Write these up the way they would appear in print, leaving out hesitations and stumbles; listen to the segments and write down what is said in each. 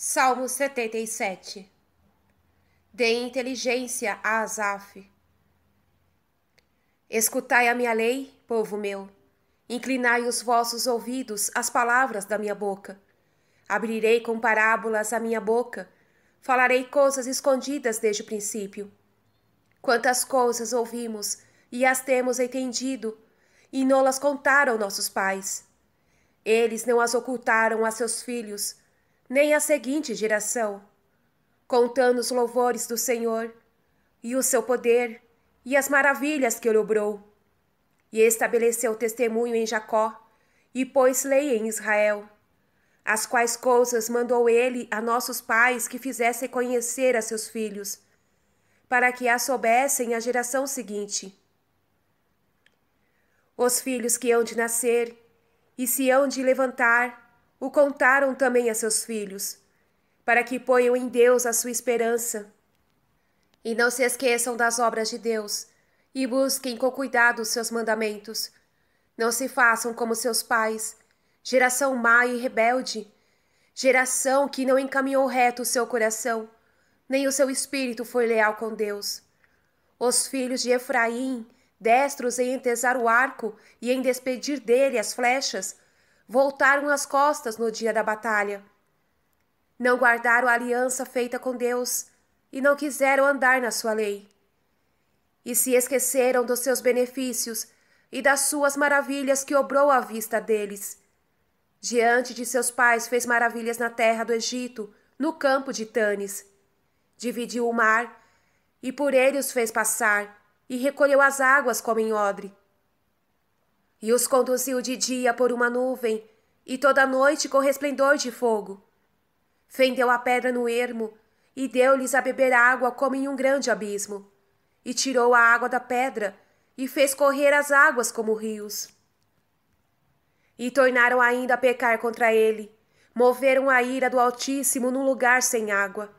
Salmo 77. Dê inteligência a Asaf. Escutai a minha lei, povo meu. Inclinai os vossos ouvidos às palavras da minha boca. Abrirei com parábolas a minha boca. Falarei coisas escondidas desde o princípio. Quantas coisas ouvimos e as temos entendido, e não-las contaram nossos pais. Eles não as ocultaram a seus filhos, nem à seguinte geração, contando os louvores do Senhor, e o seu poder, e as maravilhas que ele obrou. E estabeleceu testemunho em Jacó, e pôs lei em Israel, as quais coisas mandou ele a nossos pais que fizessem conhecer a seus filhos, para que as soubessem a geração seguinte. Os filhos que hão de nascer e se hão de levantar, o contaram também a seus filhos, para que ponham em Deus a sua esperança, e não se esqueçam das obras de Deus, e busquem com cuidado os seus mandamentos. Não se façam como seus pais, geração má e rebelde, geração que não encaminhou reto o seu coração, nem o seu espírito foi leal com Deus. Os filhos de Efraim, destros em entesar o arco e em despedir dele as flechas, voltaram as costas no dia da batalha. Não guardaram a aliança feita com Deus e não quiseram andar na sua lei. E se esqueceram dos seus benefícios e das suas maravilhas que obrou à vista deles. Diante de seus pais fez maravilhas na terra do Egito, no campo de Tanis. Dividiu o mar e por ele os fez passar, e recolheu as águas como em odre. E os conduziu de dia por uma nuvem, e toda a noite com resplendor de fogo. Fendeu a pedra no ermo, e deu-lhes a beber água como em um grande abismo. E tirou a água da pedra, e fez correr as águas como rios. E tornaram ainda a pecar contra ele, moveram a ira do Altíssimo num lugar sem água,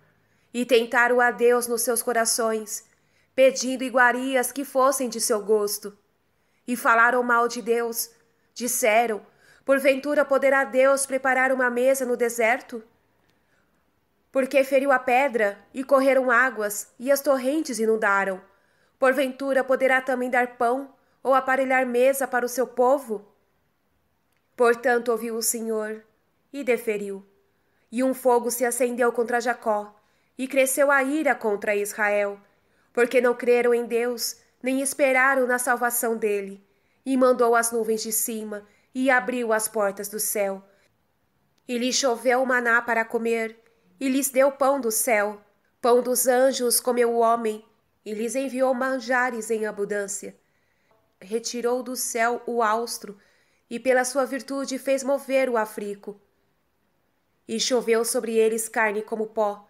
e tentaram a Deus nos seus corações, pedindo iguarias que fossem de seu gosto. E falaram mal de Deus. Disseram: porventura poderá Deus preparar uma mesa no deserto? Porque feriu a pedra, e correram águas, e as torrentes inundaram. Porventura poderá também dar pão, ou aparelhar mesa para o seu povo? Portanto ouviu o Senhor, e deferiu. E um fogo se acendeu contra Jacó, e cresceu a ira contra Israel, porque não creram em Deus, nem esperaram na salvação dele, e mandou as nuvens de cima, e abriu as portas do céu. E lhes choveu o maná para comer, e lhes deu pão do céu. Pão dos anjos comeu o homem, e lhes enviou manjares em abundância. Retirou do céu o austro, e pela sua virtude fez mover o africo. E choveu sobre eles carne como pó,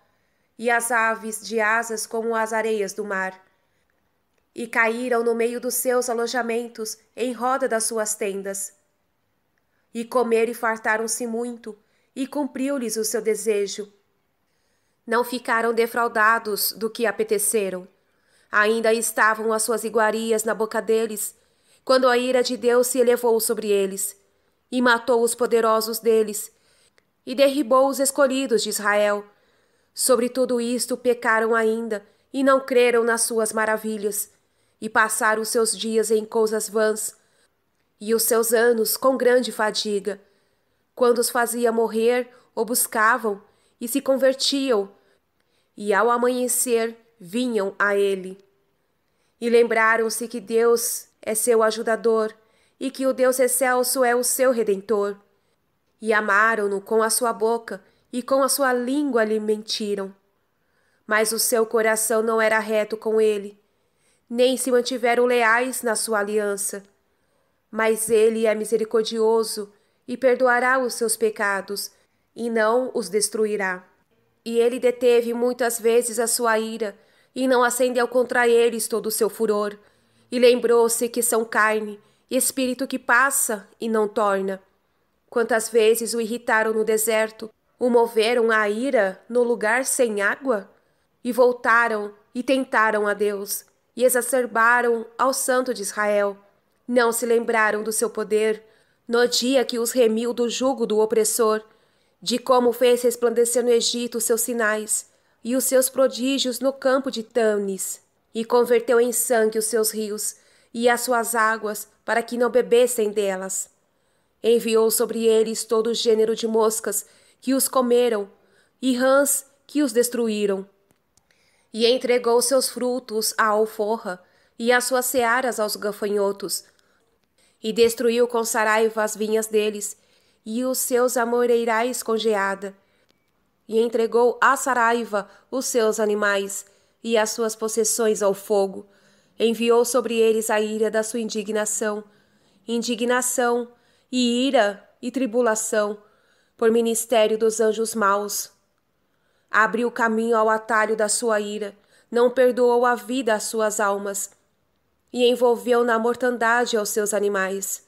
e as aves de asas como as areias do mar. E caíram no meio dos seus alojamentos, em roda das suas tendas. E comeram e fartaram-se muito, e cumpriu-lhes o seu desejo. Não ficaram defraudados do que apeteceram. Ainda estavam as suas iguarias na boca deles, quando a ira de Deus se elevou sobre eles, e matou os poderosos deles, e derribou os escolhidos de Israel. Sobre tudo isto pecaram ainda, e não creram nas suas maravilhas, e passaram os seus dias em coisas vãs, e os seus anos com grande fadiga. Quando os fazia morrer, o buscavam, e se convertiam, e ao amanhecer vinham a ele. E lembraram-se que Deus é seu ajudador, e que o Deus excelso é o seu redentor. E amaram-no com a sua boca, e com a sua língua lhe mentiram. Mas o seu coração não era reto com ele, nem se mantiveram leais na sua aliança. Mas ele é misericordioso, e perdoará os seus pecados, e não os destruirá. E ele deteve muitas vezes a sua ira, e não acendeu contra eles todo o seu furor, e lembrou-se que são carne, espírito que passa e não torna. Quantas vezes o irritaram no deserto, o moveram à ira no lugar sem água? E voltaram e tentaram a Deus, e exacerbaram ao Santo de Israel. Não se lembraram do seu poder, no dia que os remiu do jugo do opressor, de como fez resplandecer no Egito os seus sinais e os seus prodígios no campo de Tânis, e converteu em sangue os seus rios e as suas águas para que não bebessem delas. Enviou sobre eles todo gênero de moscas que os comeram e rãs que os destruíram. E entregou seus frutos à alforra e as suas searas aos gafanhotos. E destruiu com saraiva as vinhas deles e os seus amoreirais com geada. E entregou à saraiva os seus animais e as suas possessões ao fogo. Enviou sobre eles a ira da sua indignação e ira e tribulação, por ministério dos anjos maus. Abriu caminho ao atalho da sua ira, não perdoou a vida às suas almas, e envolveu na mortandade aos seus animais.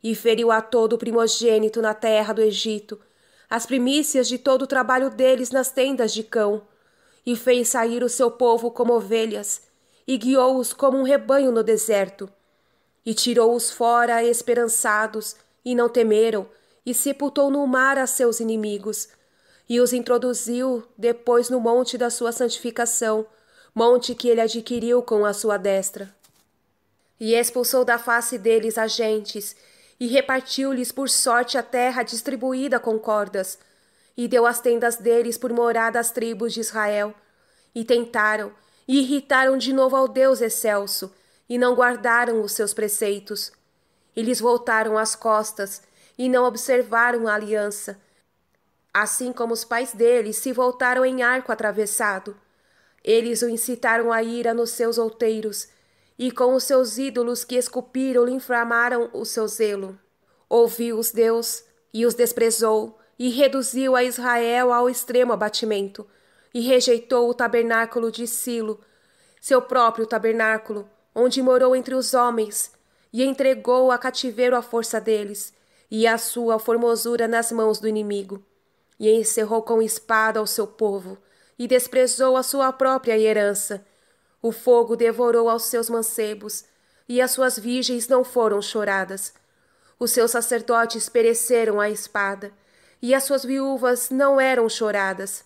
E feriu a todo o primogênito na terra do Egito, as primícias de todo o trabalho deles nas tendas de cão, e fez sair o seu povo como ovelhas, e guiou-os como um rebanho no deserto. E tirou-os fora esperançados, e não temeram, e sepultou no mar a seus inimigos, e os introduziu depois no monte da sua santificação, monte que ele adquiriu com a sua destra. E expulsou da face deles as gentes, e repartiu-lhes por sorte a terra distribuída com cordas, e deu as tendas deles por morada às tribos de Israel. E tentaram, e irritaram de novo ao Deus excelso, e não guardaram os seus preceitos. E lhes voltaram as costas, e não observaram a aliança, assim como os pais deles se voltaram em arco atravessado. Eles o incitaram à ira nos seus outeiros, e com os seus ídolos que esculpiram lhe inflamaram o seu zelo. Ouviu-os Deus, e os desprezou, e reduziu a Israel ao extremo abatimento, e rejeitou o tabernáculo de Silo, seu próprio tabernáculo, onde morou entre os homens, e entregou a cativeiro a força deles, e a sua formosura nas mãos do inimigo. E encerrou com espada ao seu povo, e desprezou a sua própria herança. O fogo devorou aos seus mancebos, e as suas virgens não foram choradas. Os seus sacerdotes pereceram à espada, e as suas viúvas não eram choradas.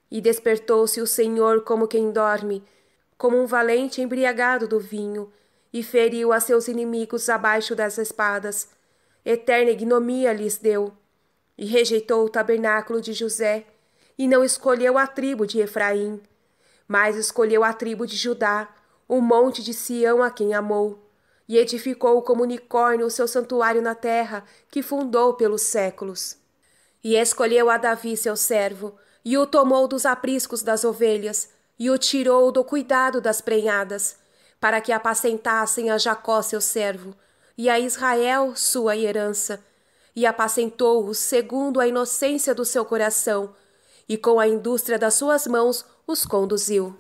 E despertou-se o Senhor como quem dorme, como um valente embriagado do vinho, e feriu a seus inimigos abaixo das espadas. Eterna ignomia lhes deu. E rejeitou o tabernáculo de José, e não escolheu a tribo de Efraim, mas escolheu a tribo de Judá, o monte de Sião a quem amou, e edificou como unicórnio o seu santuário na terra, que fundou pelos séculos. E escolheu a Davi seu servo, e o tomou dos apriscos das ovelhas, e o tirou do cuidado das prenhadas, para que apacentassem a Jacó seu servo, e a Israel sua herança, e apacentou-os segundo a inocência do seu coração, e com a indústria das suas mãos os conduziu.